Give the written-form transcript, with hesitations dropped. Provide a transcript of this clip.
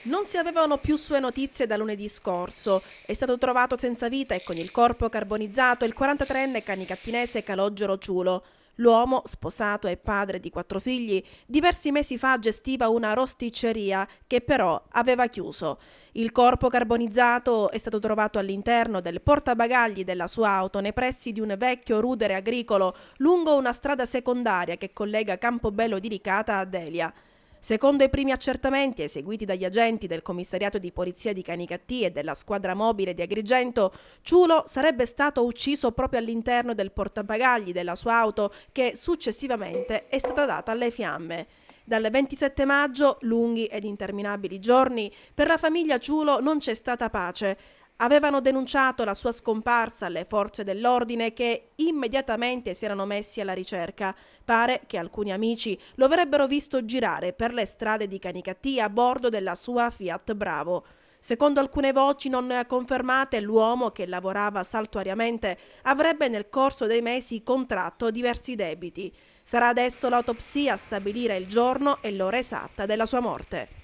Non si avevano più sue notizie da lunedì scorso. È stato trovato senza vita e con il corpo carbonizzato il 43enne canicattinese Calogero Ciulo. L'uomo, sposato e padre di 4 figli, diversi mesi fa gestiva una rosticceria che però aveva chiuso. Il corpo carbonizzato è stato trovato all'interno del portabagagli della sua auto nei pressi di un vecchio rudere agricolo lungo una strada secondaria che collega Campobello di Licata a Delia. Secondo i primi accertamenti eseguiti dagli agenti del commissariato di polizia di Canicattì e della squadra mobile di Agrigento, Ciulo sarebbe stato ucciso proprio all'interno del portabagagli della sua auto che successivamente è stata data alle fiamme. Dal 27 maggio, lunghi ed interminabili giorni, per la famiglia Ciulo non c'è stata pace. Avevano denunciato la sua scomparsa alle forze dell'ordine che immediatamente si erano messi alla ricerca. Pare che alcuni amici lo avrebbero visto girare per le strade di Canicattì a bordo della sua Fiat Bravo. Secondo alcune voci non confermate, l'uomo, che lavorava saltuariamente, avrebbe nel corso dei mesi contratto diversi debiti. Sarà adesso l'autopsia a stabilire il giorno e l'ora esatta della sua morte.